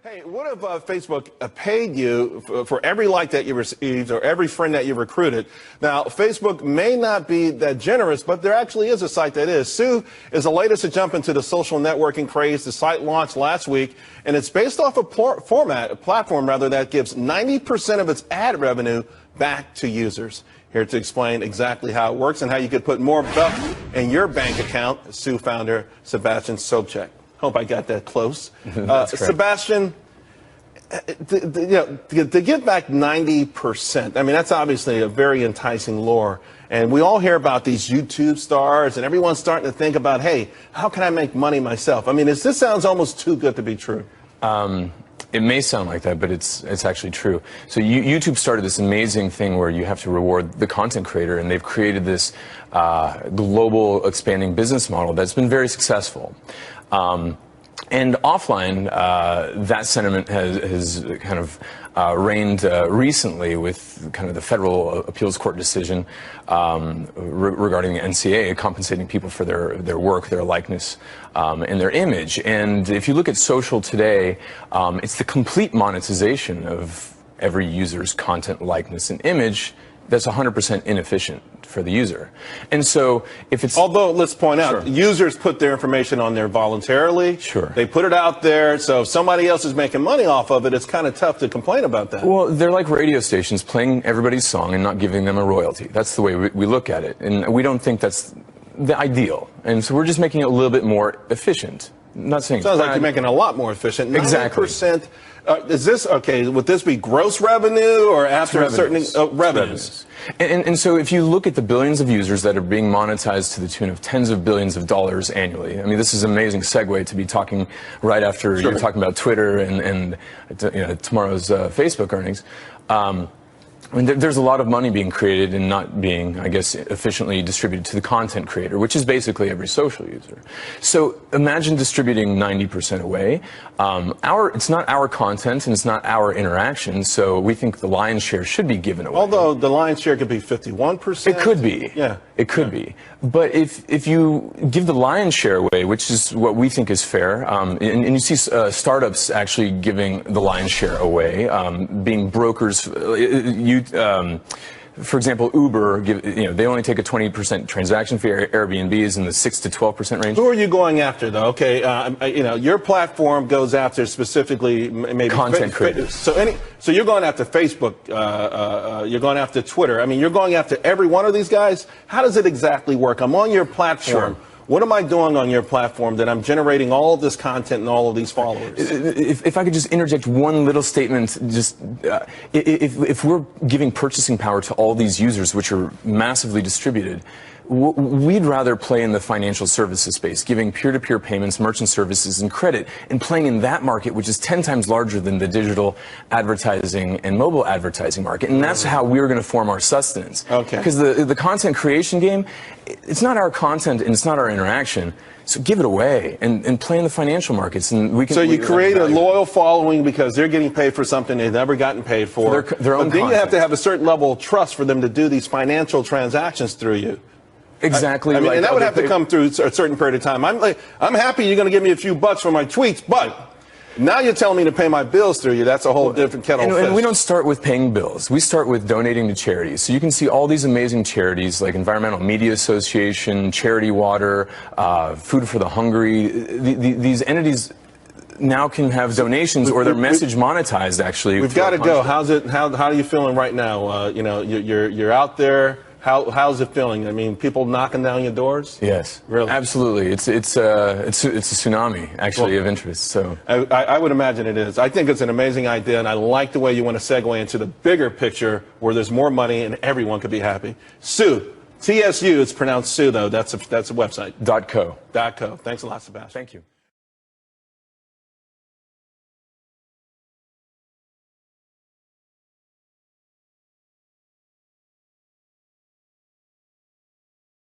Hey, what if Facebook paid you for every like that you received or every friend that you recruited? Now, Facebook may not be that generous, but there actually is a site that is. tsu2 is the latest to jump into the social networking craze. The site launched last week, and it's based off a platform that gives 90% of its ad revenue back to users. Here to explain exactly how it works and how you could put more buck in your bank account, tsu2 founder Sebastian Sobczak. Hope I got that close. Sebastian, to give back 90%, I mean, that's obviously a very enticing lure. And we all hear about these YouTube stars, and everyone's starting to think about, hey, how can I make money myself? I mean, this sounds almost too good to be true. It may sound like that, but it's actually true. So YouTube started this amazing thing where you have to reward the content creator, and they've created this global expanding business model that's been very successful. And offline, that sentiment has kind of reigned recently with kind of the federal appeals court decision regarding the NCA compensating people for their work, their likeness, and their image. And if you look at social today, it's the complete monetization of every user's content, likeness, and image that's 100% inefficient for the user. And so if it's... Although, let's point out, users put their information on there voluntarily. Sure. They put it out there, so if somebody else is making money off of it, it's kind of tough to complain about that. Well, they're like radio stations playing everybody's song and not giving them a royalty. That's the way we look at it. And we don't think that's the ideal. And so we're just making it a little bit more efficient. I'm not saying... Sounds like you're making it a lot more efficient. 90%. Exactly. Is this, okay, would this be gross revenue or after a certain... revenues. And so if you look at the billions of users that are being monetized to the tune of tens of billions of dollars annually, I mean, this is an amazing segue to be talking right after you're talking about Twitter and tomorrow's Facebook earnings. I mean, there's a lot of money being created and not being, I guess, efficiently distributed to the content creator, which is basically every social user. So imagine distributing 90% away. It's not our content and it's not our interaction, so we think the lion's share should be given away. Although the lion's share could be 51%. It could be. Yeah. It could be. But if you give the lion's share away, which is what we think is fair, and you see startups actually giving the lion's share away, being brokers, for example, Uber, they only take a 20% transaction fee. Airbnb is in the 6 to 12% range. Who are you going after, though? Okay, your platform goes after specifically maybe content creators. So you're going after Facebook. You're going after Twitter. I mean, you're going after every one of these guys. How does it exactly work? I'm on your platform. Sure. What am I doing on your platform that I'm generating all of this content and all of these followers? If I could just interject one little statement, just if we're giving purchasing power to all these users, which are massively distributed, we'd rather play in the financial services space, giving peer-to-peer payments, merchant services, and credit, and playing in that market, which is 10 times larger than the digital advertising and mobile advertising market. And that's how we're going to form our sustenance. Okay. Because the content creation game, it's not our content and it's not our interaction. So give it away and play in the financial markets. And we can. So you create a loyal following because they're getting paid for something they've never gotten paid for. Their own but then content. You have to have a certain level of trust for them to do these financial transactions through you. Exactly. I mean, and that would have to come through a certain period of time. I'm happy you're going to give me a few bucks for my tweets, but now you're telling me to pay my bills through you. That's a whole different kettle of fish. And we don't start with paying bills. We start with donating to charities. So you can see all these amazing charities like Environmental Media Association, Charity Water, Food for the Hungry. These entities now can have donations or their message monetized. Actually, we've got to go. How are you feeling right now? You're out there. How's it feeling? I mean, people knocking down your doors? Yes, really, absolutely. It's a tsunami actually of interest. So I would imagine it is. I think it's an amazing idea, and I like the way you want to segue into the bigger picture where there's more money and everyone could be happy. tsu, TSU. It's pronounced tsu though. That's a website. .co. .co. Thanks a lot, Sebastian. Thank you.